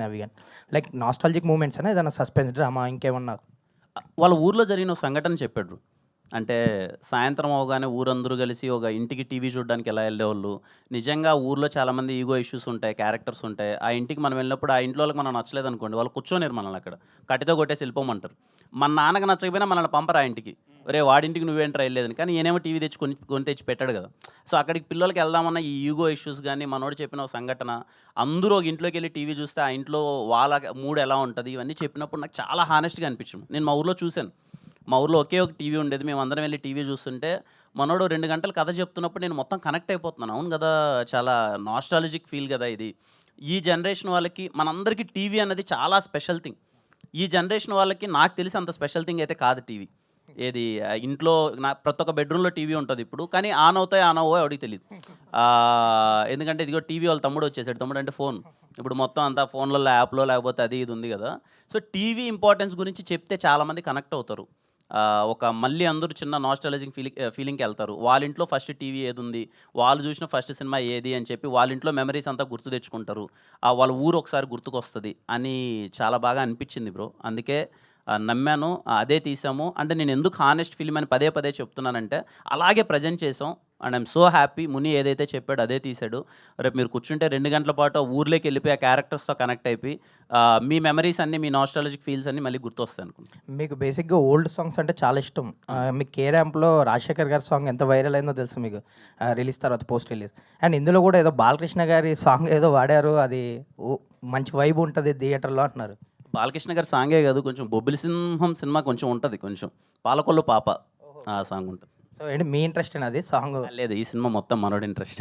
అవి గాని. Like nostalgic మూమెంట్సేనా? ఏదైనా సస్పెన్స్ డ్రామా ఇంకేమన్నా? వాళ్ళ ఊర్లో జరిగిన ఒక సంఘటన చెప్పాడు. అంటే సాయంత్రం అవ్వగానే ఊరందరూ కలిసి ఒక ఇంటికి టీవీ చూడడానికి ఎలా ఎళ్ళేవాళ్ళు. నిజంగా ఊర్లో చాలామంది ఈగో ఇష్యూస్ ఉంటాయి, క్యారెక్టర్స్ ఉంటాయి. ఆ ఇంటికి మనం వెళ్ళినప్పుడు ఆ ఇంట్లో వాళ్ళకి మనం నచ్చలేదనుకోండి, వాళ్ళు కూర్చోనివ్వరు మనల్ని అక్కడ. కట్టెతో కొట్టేసి వెళ్ళిపోమంటారు. మన నాన్నకి నచ్చకపోయినా మనల్ని పంపరు ఆ ఇంటికి. "ఒరేయ్! వాడింటికి నువ్వేంట్రా ఎళ్ళేదని." కానీ ఈయనేమో టీవీ తెచ్చి కొని తెచ్చి పెట్టాడు కదా! సో, అక్కడికి పిల్లలకి వెళ్దామన్న ఈ ఈగో ఇష్యూస్ గాని, మనోడు చెప్పిన ఒక సంఘటన, అందరూ ఒక ఇంట్లోకెళ్ళి టీవీ చూస్తే ఆ ఇంట్లో వాళ్ళ మూడ్ ఎలా ఉంటది, ఇవన్నీ చెప్పినప్పుడు నాకు చాలా హానెస్ట్‌గా అనిపించింది. నేను మా ఊర్లో చూసాను. మా ఊర్లో ఒకే ఒక టీవీ ఉండేది. మేమందరం వెళ్లి టీవీ చూస్తుంటే, మనోడు 2 గంటలు కథ చెప్తున్నప్పుడు నేను మొత్తం కనెక్ట్ అయిపోతున్నాను. అవును గదా! చాలా నాస్టాల్జిక్ ఫీల్ గదా ఇది. ఈ జనరేషన్ వాళ్ళకి మనందరికీ టీవీ అన్నది చాలా స్పెషల్ థింగ్. ఈ జనరేషన్ వాళ్ళకి నాకు తెలిసి అంత స్పెషల్ థింగ్ అయితే కాదు టీవీ. ఏది ఇంట్లో ప్రతి ఒక్క బెడ్‌రూమ్‌లో టీవీ ఉంటదిప్పుడు. కానీ ఆన్ అవుతాయో, ఆన్ అవ్వవో ఎవడికి తెలీదు. ఎందుకంటే ఇదిగో టీవీ వాళ్ళ తమ్ముడొచ్చేసాడు. తమ్ముడంటే ఫోను. ఇప్పుడు మొత్తం అంతా ఫోన్‌లలో యాప్‌లో లేకపోతే అది ఇది ఉంది గదా! సో, టీవీ ఇంపార్టెన్స్ గురించి చెప్తే చాలామంది కనెక్ట్ అవుతారు. ఒక మళ్ళీ అందరూ చిన్న నాస్టాలజిక్ ఫీలింగ్‌కెళ్తారు. వాళ్ళ ఇంట్లో ఫస్ట్ టీవీ ఏదుంది, వాళ్ళు చూసిన ఫస్ట్ సినిమా ఏది అని చెప్పి వాళ్ళ ఇంట్లో మెమరీస్ అంతా గుర్తు తెచ్చుకుంటారు. వాళ్ళ ఊరు ఒకసారి గుర్తుకొస్తది అని చాలా బాగా అనిపించింది బ్రో. అందుకే నమ్మాను. అదే తీసాము. అంటే నేను ఎందుకు హానెస్ట్ ఫిల్మ్ అని పదే పదే చెప్తున్నానంటే, అలాగే ప్రెజెంట్ చేసాం. And I'm so happy. ముని ఏదైతే చెప్పాడో అదే తీశాడు. రేపు మీరు కూర్చుంటే 2 గంటల పాటు ఆ ఊర్లోకెళ్ళిపోయి ఆ క్యారెక్టర్స్‌తో కనెక్ట్ అయిపోయి మీ మెమరీస్ అన్నీ, మీ నాస్టాలజిక్ ఫీల్స్ అన్నీ మళ్ళీ గుర్తొస్తాయి అనుకుంటా. మీకు బేసిక్‌గా ఓల్డ్ సాంగ్స్ అంటే చాలా ఇష్టం. మీకు 'కే ర్యాంప్‌లో' రాజశేఖర్ గారి సాంగ్ ఎంత వైరల్ అయిందో తెలుసా మీకు? రిలీజ్ తర్వాత పోస్ట్ రిలీజ్. అండ్ ఇందులో కూడా ఏదో బాలకృష్ణ గారి సాంగ్ ఏదో వాడారు. అది మంచి వైబ్ ఉంటది థియేటర్‌లో అంటున్నారు. బాలకృష్ణ గారి సాంగే కాదు. కొంచెం 'బొబ్బిలి సింహం' సినిమా కొంచెం ఉంటది కొంచెం. 'పాలకొల్లు పాప' ఆ సాంగ్ ఉంటది. సో, ఏంటి మీ ఇంట్రెస్టేనా అది సాంగు? లేదు ఈ సినిమా మొత్తం మనోడి ఇంట్రెస్ట్.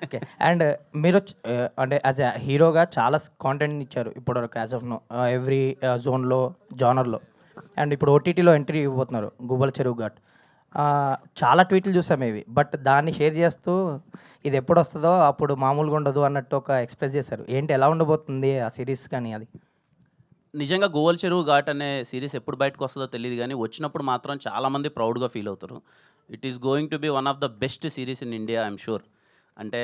ఓకే. అండ్ మీరు అంటే యాస్ ఎ హీరోగా చాలా కాంటెంట్‌ని ఇచ్చారు ఇప్పటివరకు యాస్ ఆఫ్ నౌ. ఎవ్రీ జోన్‌లో, జానర్‌లో. అండ్ ఇప్పుడు ఓటీటీలో ఎంట్రీ ఇవ్వబోతున్నారు 'గుబ్బల చెరువు ఘాట్'. చాలా ట్వీట్లు చూసాం ఇవి. బట్ దాన్ని షేర్ చేస్తూ ఇది ఎప్పుడొస్తదో అప్పుడు మామూలుగా ఉండదు అన్నట్టు ఒక ఎక్స్‌ప్రెస్ చేశారు. ఏంటి ఎలా ఉండబోతుంది ఆ సీరీస్ గాని అది? నిజంగా 'గోవల చెరువు ఘాట్' అనే సీరీస్ ఎప్పుడు బయటకొస్తదో తెలీదు గానీ, వచ్చినప్పుడు మాత్రం చాలామంది ప్రౌడ్‌గా ఫీల్ అవుతారు. It is going to B one of the best series in India I'm sure. అంటే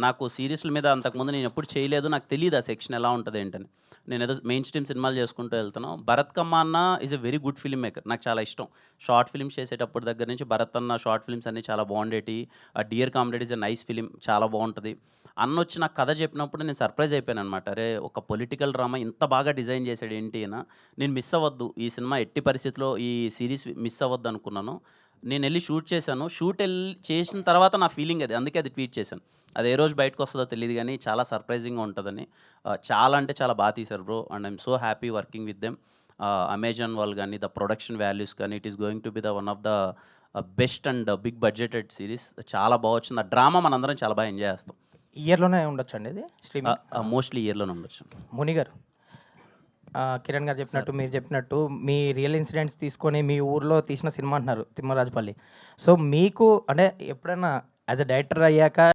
నాకు సీరీస్‌ల మీద అంతకుముందు నేనెప్పుడు చేయలేదు. నాకు తెలీదు ఆ సెక్షన్ ఎలా ఉంటది ఏంటని. నేనేదో మెయిన్ స్ట్రీమ్ సినిమాలు చేసుకుంటూ వెళ్తాను. 'Bharat Kamma' is a very good film maker. నాకు చాలా ఇష్టం. షార్ట్ ఫిల్మ్స్ చేసేటప్పుడు దగ్గర నుంచి భరత్ అన్న షార్ట్ ఫిల్మ్స్ అన్నీ చాలా బాగుండేటియి. 'Dear Comrade' is a nice film. చాలా బావుంటది. అన్నొచ్చి నాకు కథ చెప్పినప్పుడు నేను సర్ప్రైజ్ అయిపోయాననమాట. అరే! ఒక పొలిటికల్ డ్రామా ఇంత బాగా డిజైన్ చేసాడు ఏంటి ఈయన. నేను మిస్ అవ్వద్దు. ఈ సినిమా ఎట్టి పరిస్థితిలో ఈ సీరీస్ మిస్ అవ్వద్దు అనుకున్నాను. నేనెళ్ళి షూట్ చేశాను. చేసిన తర్వాత నా ఫీలింగ్ అది. అందుకే అది ట్వీట్ చేశాను. అది ఏ రోజు బయటకొస్తదో తెలీదు గానీ, చాలా సర్ప్రైజింగ్‌గా ఉంటదని. చాలా అంటే చాలా తీశారు bro. And I'm so happy working with them. Amazon వాళ్ళు గానీ, ద ప్రొడక్షన్ వాల్యూస్ కానీ, it is going to be the one of the best and big budgeted series. చాలా వచ్చింది. ఆ డ్రామా మనందరం చాలా ఎంజాయ్ చేస్తాం. ఇయర్‌లోనే ఉండొచ్చండి ఇది స్ట్రీమింగ్? మోస్ట్‌లీ ఇయర్‌లోనే ఉండొచ్చు. ముని గారు, కిరణ్ గారు చెప్పినట్టు, మీరు చెప్పినట్టు మీ రియల్ ఇన్సిడెంట్స్ తీసుకొని మీ ఊర్లో తీసిన సినిమా అంటున్నారు 'తిమ్మరాజుపల్లి'. సో, మీకు అంటే ఎప్పుడైనా యాస్ ఎ డైరెక్టర్ అయ్యాక